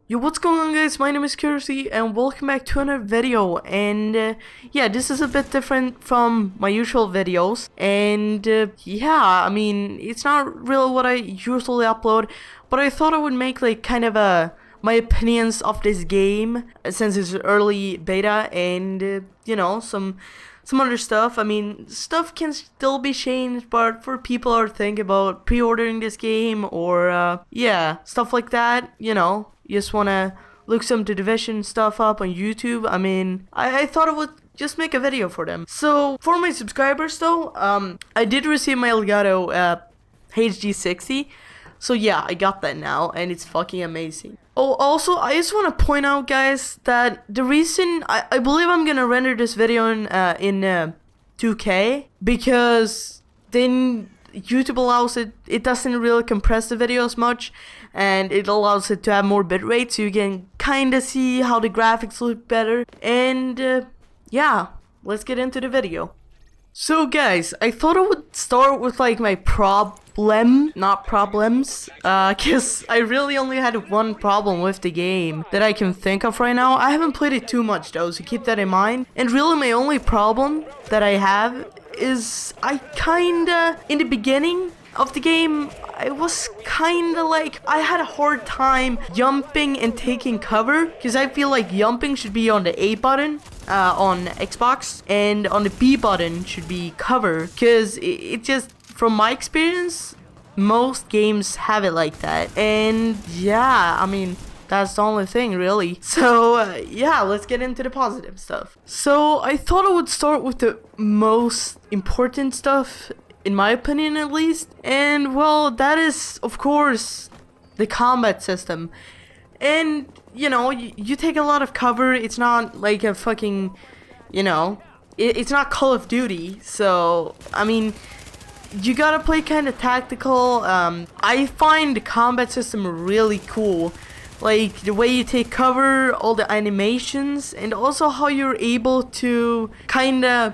Yo, what's going on, guys? My name is Curzii and welcome back to another video. And yeah, this is a bit different from my usual videos. And yeah, I mean, it's not really what I usually upload, but I thought I would make like kind of my opinions of this game since it's early beta, and you know, some other stuff. I mean, stuff can still be changed, but for people who are thinking about pre-ordering this game or yeah, stuff like that, you know, you just wanna look some The Division stuff up on YouTube. I mean, I thought I would just make a video for them. So for my subscribers though, I did receive my Elgato HD60. So yeah, I got that now, and it's fucking amazing. Oh, also, I just want to point out, guys, that the reason I believe I'm gonna render this video in 2K, because then YouTube allows it doesn't really compress the video as much, and it allows it to have more bitrate, so you can kinda see how the graphics look better. And yeah, let's get into the video. So guys, I thought I would start with like my not problems, cause I really only had one problem with the game that I can think of right now. I haven't played it too much though, so keep that in mind. And really my only problem that I have is I kinda, in the beginning of the game, I was kinda like, I had a hard time jumping and taking cover, because I feel like jumping should be on the A button on Xbox, and on the B button should be cover, because it just, from my experience, most games have it like that. And yeah, I mean, that's the only thing really. So yeah, let's get into the positive stuff. So I thought I would start with the most important stuff, in my opinion at least, and well, that is of course the combat system. And you know, you take a lot of cover. It's not like a fucking, you know, it's not Call of Duty, so I mean, you gotta play kind of tactical. I find the combat system really cool, like the way you take cover, all the animations, and also how you're able to kind of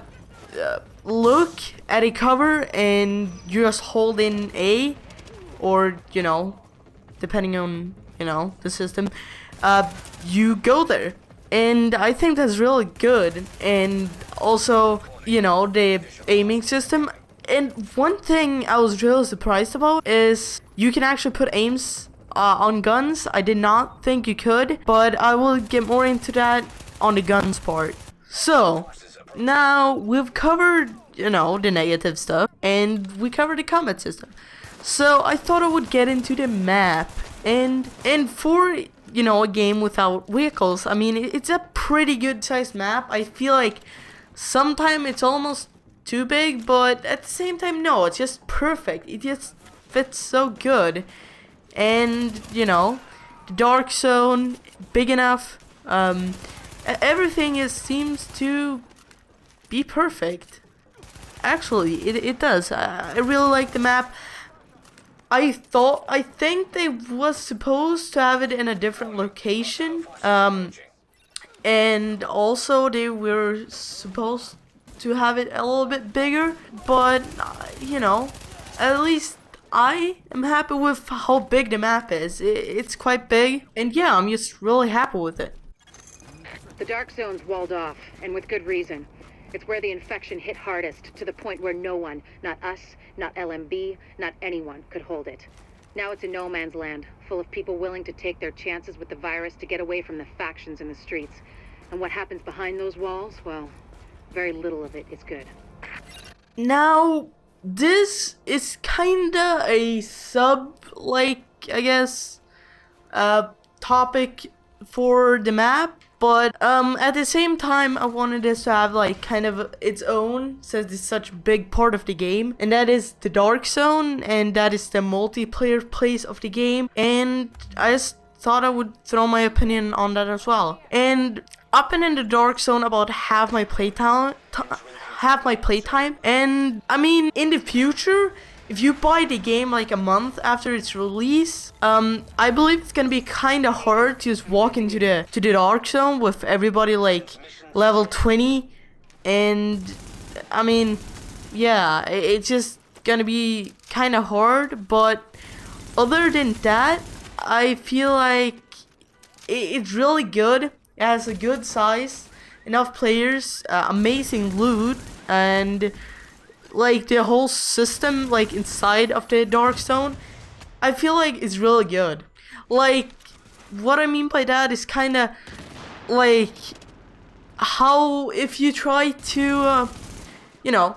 look at a cover and you just hold in A, or you know, depending on, you know, the system, you go there. And I think that's really good. And also, you know, the aiming system. And one thing I was really surprised about is you can actually put aims on guns. I did not think you could, but I will get more into that on the guns part. So now we've covered, you know, the negative stuff, and we covered the combat system. So I thought I would get into the map, and for, you know, a game without vehicles, I mean, it's a pretty good sized map. I feel like sometimes it's almost too big, but at the same time, no, it's just perfect. It just fits so good. And you know, the dark zone, big enough. Everything seems to be perfect. Actually, it does. I really like the map. I think they was supposed to have it in a different location. And also they were supposed to have it a little bit bigger, but you know, at least I am happy with how big the map is. It's quite big, and yeah, I'm just really happy with it. The dark zone's walled off, and with good reason. It's where the infection hit hardest, to the point where no one, not us, not LMB, not anyone, could hold it. Now it's a no man's land, full of people willing to take their chances with the virus to get away from the factions in the streets. And what happens behind those walls, well, very little of it is good. Now, this is kinda a like, I guess, topic for the map. But at the same time, I wanted this to have like kind of its own, since it's such a big part of the game, and that is the dark zone, and that is the multiplayer place of the game. And I just thought I would throw my opinion on that as well. And I've been in the dark zone about half my playtime, and I mean, in the future, if you buy the game like a month after its release, I believe it's gonna be kind of hard to just walk into the dark zone with everybody like level 20, and I mean, yeah, it's just gonna be kind of hard. But other than that, I feel like it's really good. It has a good size, enough players, amazing loot, and like the whole system like inside of the Dark Zone, I feel like it's really good. Like what I mean by that is kind of like how if you try to you know,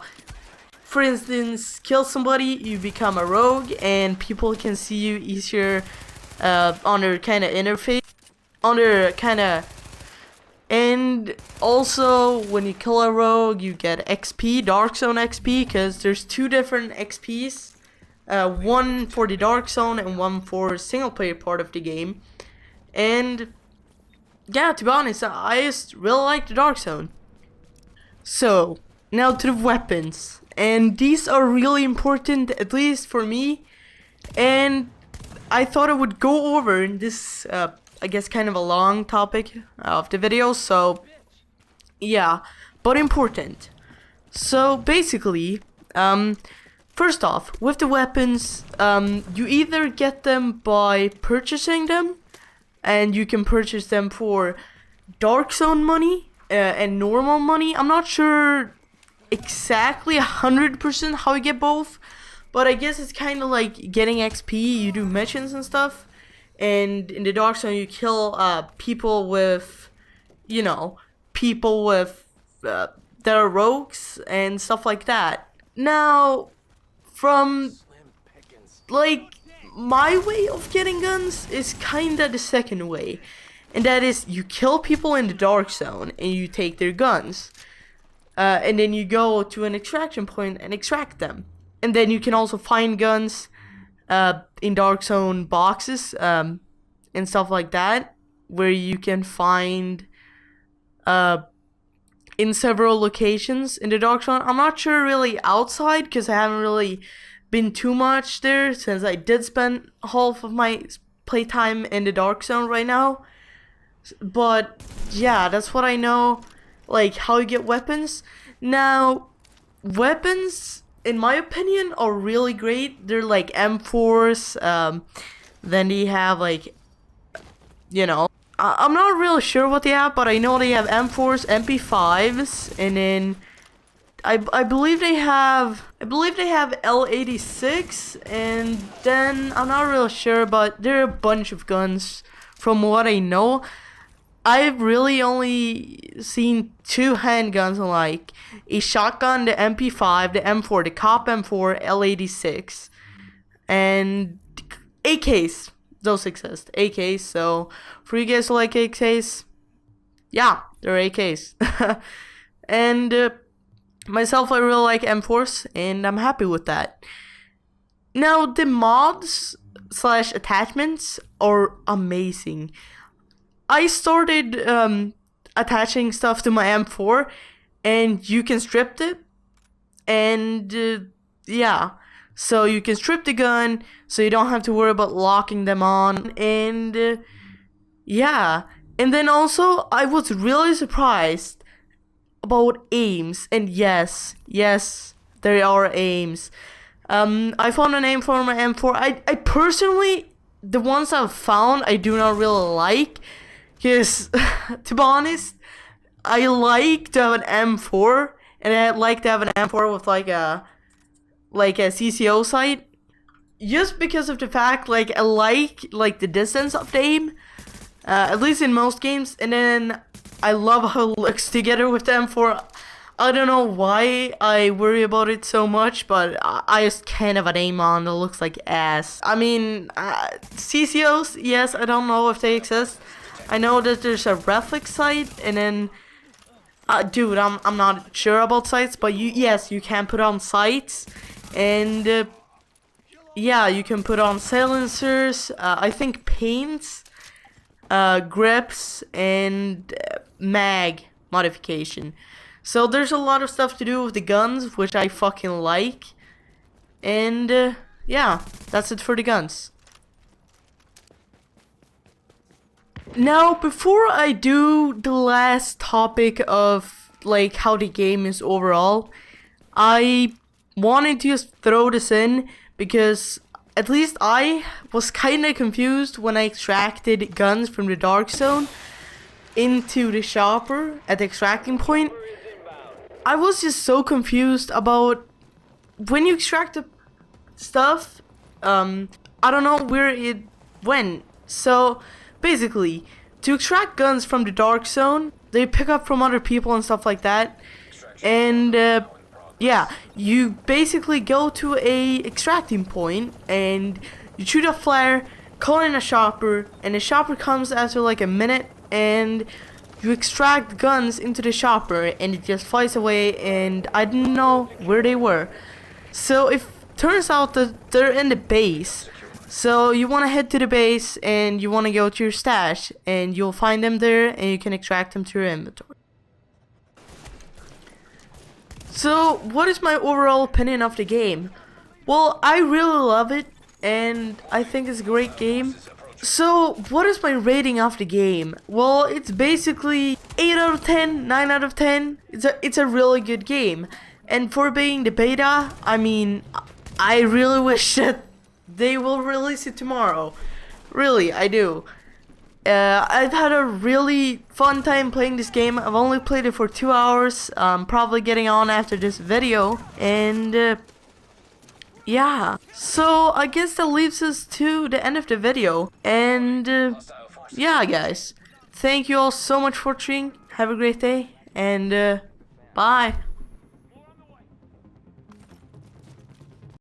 for instance, kill somebody, you become a rogue and people can see you easier on their kind of interface, on their kind of. And also, when you kill a rogue, you get XP, Dark Zone XP, because there's 2 different XPs. One for the Dark Zone and one for single player part of the game. And yeah, to be honest, I just really like the Dark Zone. So, now to the weapons. And these are really important, at least for me. And I thought I would go over in this I guess kind of a long topic of the video, so yeah, but important. So basically, first off, with the weapons, you either get them by purchasing them, and you can purchase them for Dark Zone money and normal money. I'm not sure exactly 100% how you get both, but I guess it's kind of like getting XP, you do missions and stuff. And in the Dark Zone, you kill people with, you know, people with that are rogues and stuff like that. Now, from like my way of getting guns is kinda the second way, and that is you kill people in the Dark Zone and you take their guns, and then you go to an extraction point and extract them, and then you can also find guns in Dark Zone boxes and stuff like that, where you can find in several locations in the Dark Zone. I'm not sure really outside, because I haven't really been too much there, since I did spend half of my playtime in the Dark Zone right now. But yeah, that's what I know, like how you get weapons. Now, weapons, in my opinion, are really great. They're like M4s, then they have like, you know, I'm not really sure what they have, but I know they have M4s, MP5s, and then I believe they have L86, and then I'm not really sure, but there are a bunch of guns from what I know. I've really only seen 2 handguns, like a shotgun, the MP5, the M4, the Cop M4, L86, and AKs. Those exist, AKs. So for you guys who like AKs, yeah, they're AKs. And myself, I really like M4s, and I'm happy with that. Now, the mods / attachments are amazing. I started attaching stuff to my M4, and you can strip it, and yeah, so you can strip the gun, so you don't have to worry about locking them on, and yeah, and then also I was really surprised about aims, and yes, there are aims. I found an aim for my M4. I personally, the ones I've found, I do not really like. Because, to be honest, I like to have an M4, and I'd like to have an M4 with like a CCO sight, just because of the fact, like, I like the distance of the aim, at least in most games, and then I love how it looks together with the M4. I don't know why I worry about it so much, but I just can't have an aim on that looks like ass. I mean, CCOs, yes, I don't know if they exist. I know that there's a reflex sight, and then, dude, I'm not sure about sights, but yes, you can put on sights, and yeah, you can put on silencers. I think paints, grips, and mag modification. So there's a lot of stuff to do with the guns, which I fucking like, and yeah, that's it for the guns. Now, before I do the last topic of like how the game is overall, I wanted to just throw this in because at least I was kinda confused when I extracted guns from the dark zone into the shopper at the extracting point. I was just so confused about when you extract the stuff, I don't know where it went. So basically, to extract guns from the dark zone, they pick up from other people and stuff like that. And yeah, you basically go to a extracting point and you shoot a flare, call in a shopper, and the shopper comes after like a minute, and you extract guns into the shopper and it just flies away, and I didn't know where they were. So it turns out that they're in the base. So you want to head to the base and you want to go to your stash, and you'll find them there and you can extract them to your inventory. So what is my overall opinion of the game? Well, I really love it and I think it's a great game. So what is my rating of the game? Well, it's basically 8 out of 10, 9 out of 10. It's a really good game. And for being the beta, I mean, I really wish that they will release it tomorrow. Really, I do. I've had a really fun time playing this game. I've only played it for 2 hours. I'm probably getting on after this video. And yeah. So I guess that leaves us to the end of the video. And yeah, guys. Thank you all so much for watching. Have a great day. And bye.